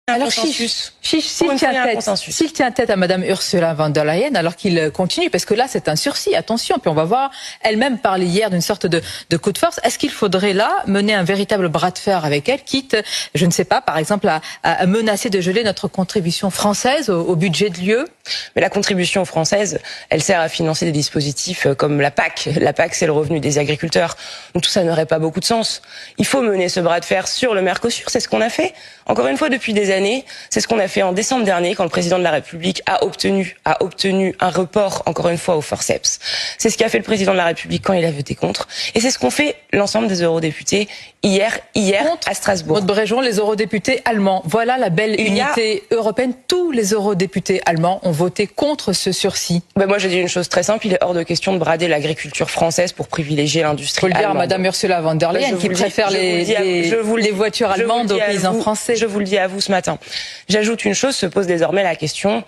Alors, s'il tient tête à Madame Ursula von der Leyen, alors qu'il continue, parce que là, c'est un sursis, attention, puis on va voir, elle-même parler hier d'une sorte de coup de force. Est-ce qu'il faudrait là mener un véritable bras de fer avec elle, quitte, je ne sais pas, par exemple, à menacer de geler notre contribution française au budget de l'UE? Mais la contribution française, elle sert à financer des dispositifs comme la PAC. La PAC, c'est le revenu des agriculteurs. Donc tout ça n'aurait pas beaucoup de sens. Il faut mener ce bras de fer sur le Mercosur, c'est ce qu'on a fait. Encore une fois, depuis des années, c'est ce qu'on a fait en décembre dernier, quand le président de la République a obtenu un report, encore une fois, au forceps. C'est ce qu'a fait le président de la République quand il a voté contre. Et c'est ce qu'ont fait l'ensemble des eurodéputés hier à Strasbourg. Maud Bréjon, les eurodéputés allemands. Voilà la belle unité européenne. Tous les eurodéputés allemands ont voté contre ce sursis. Moi, je dis une chose très simple. Il est hors de question de brader l'agriculture française pour privilégier l'industrie allemande. Il faut le dire à Madame Ursula von der Leyen, qui préfère les voitures allemandes aux paysans français. Je vous le dis à vous ce matin. J'ajoute une chose, se pose désormais la question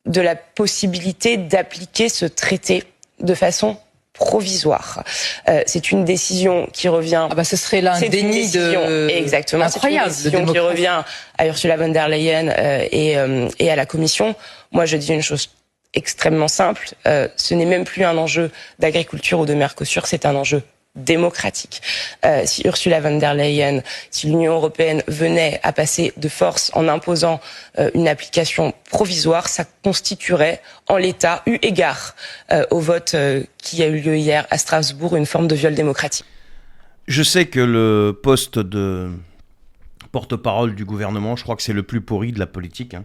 de la possibilité d'appliquer ce traité de façon provisoire. C'est une décision qui revient... ce serait là un déni exactement. Incroyable. C'est une décision qui revient à Ursula von der Leyen et à la Commission. Moi, je dis une chose extrêmement simple. Ce n'est même plus un enjeu d'agriculture ou de Mercosur, c'est un enjeu démocratique. Si Ursula von der Leyen, si l'Union européenne venait à passer de force en imposant une application provisoire, ça constituerait, en l'état, eu égard au vote qui a eu lieu hier à Strasbourg, une forme de viol démocratique. Je sais que le poste de porte-parole du gouvernement, je crois que c'est le plus pourri de la politique, hein.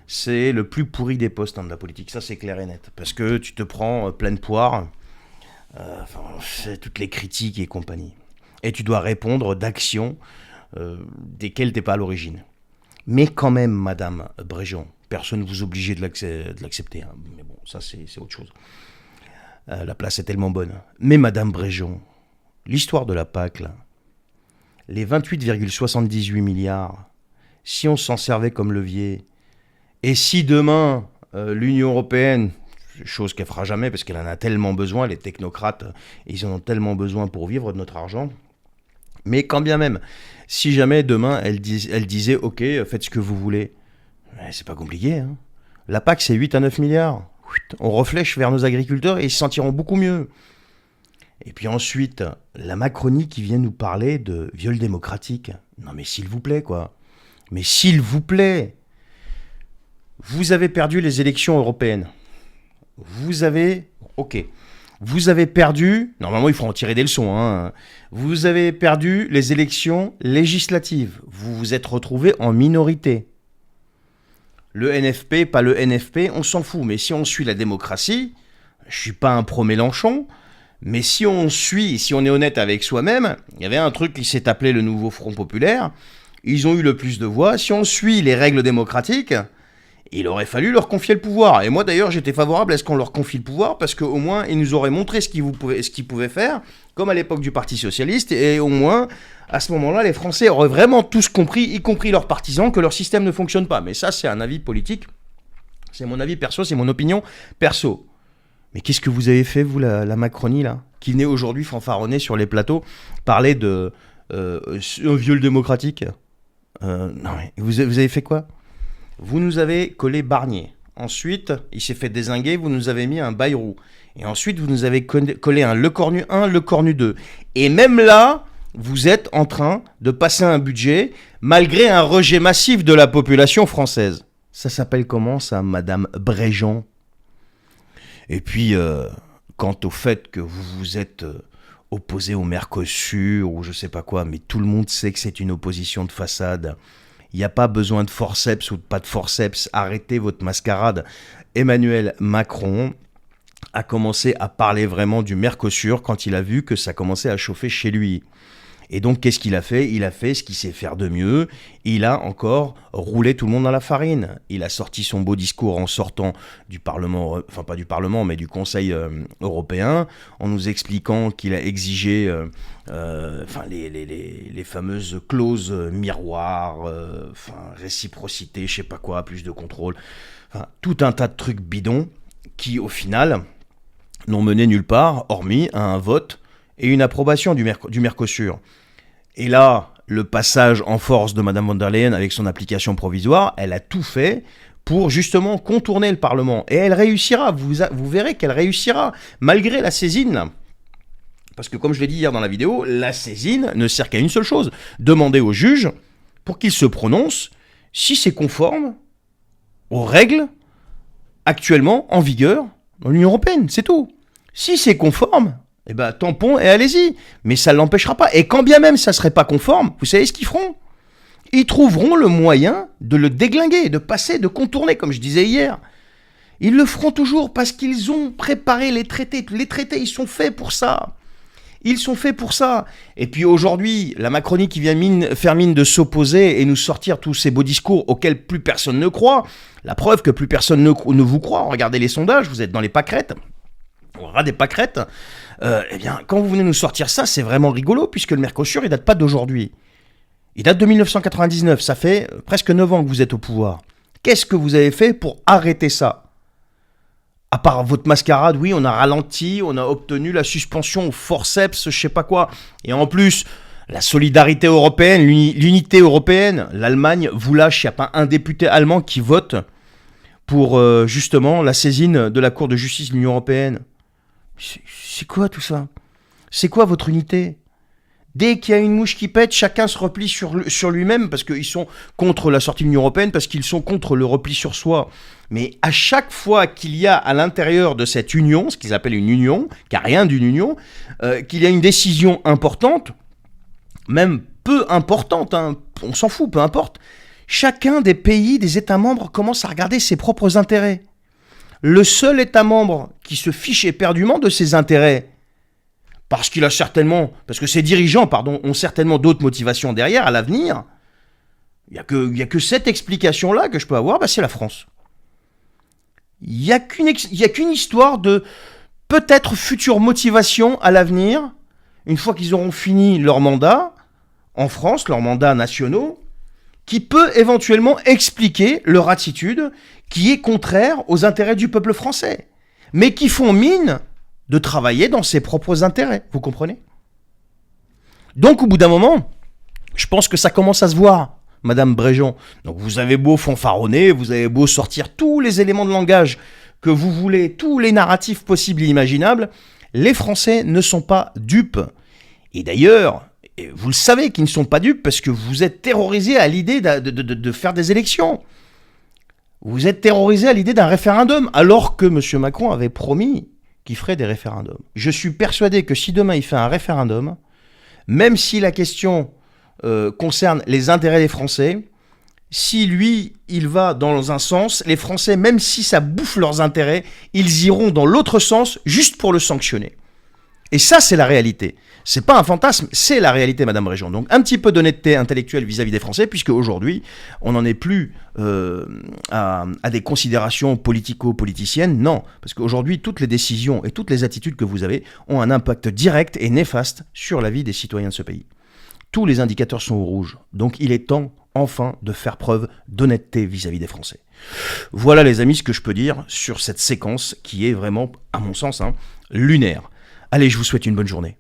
C'est le plus pourri des postes de la politique, ça c'est clair et net. Parce que tu te prends pleine poire... c'est toutes les critiques et compagnie. Et tu dois répondre d'actions desquelles tu n'es pas à l'origine. Mais quand même, Madame Bréjon, personne ne vous oblige de l'accepter. Hein. Mais bon, ça c'est autre chose. La place est tellement bonne. Mais Madame Bréjon, l'histoire de la PAC, là, les 28,78 milliards, si on s'en servait comme levier, et si demain, l'Union européenne... chose qu'elle fera jamais parce qu'elle en a tellement besoin, les technocrates, ils en ont tellement besoin pour vivre de notre argent. Mais quand bien même, si jamais demain elle disait ok, faites ce que vous voulez, c'est pas compliqué, hein. La PAC c'est 8 à 9 milliards, on reflèche vers nos agriculteurs et ils se sentiront beaucoup mieux. Et puis ensuite, la Macronie qui vient nous parler de viol démocratique. Non mais s'il vous plaît quoi, mais s'il vous plaît, vous avez perdu les élections européennes. Vous avez perdu, normalement il faut en tirer des leçons, hein. Vous avez perdu les élections législatives, vous vous êtes retrouvé en minorité. Le NFP, pas le NFP, on s'en fout, mais si on suit la démocratie, je suis pas un pro-Mélenchon, mais si on est honnête avec soi-même, il y avait un truc qui s'est appelé le nouveau Front Populaire, ils ont eu le plus de voix, si on suit les règles démocratiques... Il aurait fallu leur confier le pouvoir. Et moi, d'ailleurs, j'étais favorable à ce qu'on leur confie le pouvoir parce qu'au moins, ils nous auraient montré ce qu'ils pouvaient faire, comme à l'époque du Parti Socialiste. Et au moins, à ce moment-là, les Français auraient vraiment tous compris, y compris leurs partisans, que leur système ne fonctionne pas. Mais ça, c'est un avis politique. C'est mon avis perso, c'est mon opinion perso. Mais qu'est-ce que vous avez fait, vous, la Macronie, là, qui venait aujourd'hui fanfaronner sur les plateaux, parler de un viol démocratique non, mais vous avez fait quoi ? Vous nous avez collé Barnier. Ensuite, il s'est fait dézinguer, vous nous avez mis un Bayrou. Et ensuite, vous nous avez collé un Lecornu 1, Lecornu 2. Et même là, vous êtes en train de passer un budget malgré un rejet massif de la population française. Ça s'appelle comment ça, Madame Bréjon ? Et puis, quant au fait que vous vous êtes opposé au Mercosur ou je sais pas quoi, mais tout le monde sait que c'est une opposition de façade. Il n'y a pas besoin de forceps ou de pas de forceps. Arrêtez votre mascarade. Emmanuel Macron a commencé à parler vraiment du Mercosur quand il a vu que ça commençait à chauffer chez lui. Et donc, qu'est-ce qu'il a fait ? Il a fait ce qu'il sait faire de mieux. Il a encore roulé tout le monde dans la farine. Il a sorti son beau discours en sortant du Parlement, enfin pas du Parlement, mais du Conseil européen, en nous expliquant qu'il a exigé les fameuses clauses miroirs, réciprocité, je sais pas quoi, plus de contrôle, tout un tas de trucs bidons qui, au final, n'ont mené nulle part, hormis à un vote et une approbation du Mercosur. Et là, le passage en force de Madame von der Leyen avec son application provisoire, elle a tout fait pour justement contourner le Parlement. Et elle réussira, vous verrez qu'elle réussira, malgré la saisine, là. Parce que comme je l'ai dit hier dans la vidéo, la saisine ne sert qu'à une seule chose, demander au juge pour qu'il se prononce si c'est conforme aux règles actuellement en vigueur dans l'Union européenne, c'est tout. Si c'est conforme, eh ben tampon et allez-y, mais ça ne l'empêchera pas. Et quand bien même ça ne serait pas conforme, vous savez ce qu'ils feront ? Ils trouveront le moyen de le déglinguer, de passer, de contourner, comme je disais hier. Ils le feront toujours parce qu'ils ont préparé les traités. Les traités, ils sont faits pour ça. Ils sont faits pour ça. Et puis aujourd'hui, la Macronie qui vient faire mine de s'opposer et nous sortir tous ces beaux discours auxquels plus personne ne croit. La preuve que plus personne ne vous croit. Regardez les sondages, vous êtes dans les pâquerettes. On aura des pâquerettes. Eh bien, quand vous venez nous sortir ça, c'est vraiment rigolo puisque le Mercosur, il date pas d'aujourd'hui. Il date de 1999, ça fait presque 9 ans que vous êtes au pouvoir. Qu'est-ce que vous avez fait pour arrêter ça ? À part votre mascarade, oui, on a ralenti, on a obtenu la suspension au forceps, je sais pas quoi. Et en plus, la solidarité européenne, l'unité européenne, l'Allemagne vous lâche, il n'y a pas un député allemand qui vote pour justement la saisine de la Cour de justice de l'Union européenne. C'est quoi tout ça ? C'est quoi votre unité ? Dès qu'il y a une mouche qui pète, chacun se replie sur lui-même parce qu'ils sont contre la sortie de l'Union européenne, parce qu'ils sont contre le repli sur soi. Mais à chaque fois qu'il y a à l'intérieur de cette union, ce qu'ils appellent une union, car rien d'une union, qu'il y a une décision importante, même peu importante, hein, on s'en fout, peu importe, chacun des pays, des États membres commence à regarder ses propres intérêts. Le seul État membre qui se fiche éperdument de ses intérêts, parce que ses dirigeants, ont certainement d'autres motivations derrière à l'avenir. Il y a que cette explication-là que je peux avoir, c'est la France. Il y a qu'une histoire de peut-être future motivation à l'avenir, une fois qu'ils auront fini leur mandat, en France, leurs mandats nationaux, qui peut éventuellement expliquer leur attitude qui est contraire aux intérêts du peuple français, mais qui font mine de travailler dans ses propres intérêts, vous comprenez ? Donc au bout d'un moment, je pense que ça commence à se voir, Madame Bréjean. Donc vous avez beau fanfaronner, vous avez beau sortir tous les éléments de langage que vous voulez, tous les narratifs possibles et imaginables, les Français ne sont pas dupes. Et d'ailleurs, vous le savez qu'ils ne sont pas dupes parce que vous êtes terrorisés à l'idée de faire des élections. Vous êtes terrorisés à l'idée d'un référendum, alors que M. Macron avait promis qui ferait des référendums. Je suis persuadé que si demain il fait un référendum, même si la question concerne les intérêts des Français, si lui, il va dans un sens, les Français, même si ça bouffe leurs intérêts, ils iront dans l'autre sens juste pour le sanctionner. Et ça, c'est la réalité. C'est pas un fantasme, c'est la réalité, Madame Bréjean. Donc, un petit peu d'honnêteté intellectuelle vis-à-vis des Français, puisque aujourd'hui, on n'en est plus à des considérations politico-politiciennes. Non, parce qu'aujourd'hui, toutes les décisions et toutes les attitudes que vous avez ont un impact direct et néfaste sur la vie des citoyens de ce pays. Tous les indicateurs sont au rouge. Donc, il est temps, enfin, de faire preuve d'honnêteté vis-à-vis des Français. Voilà, les amis, ce que je peux dire sur cette séquence qui est vraiment, à mon sens, lunaire. Allez, je vous souhaite une bonne journée.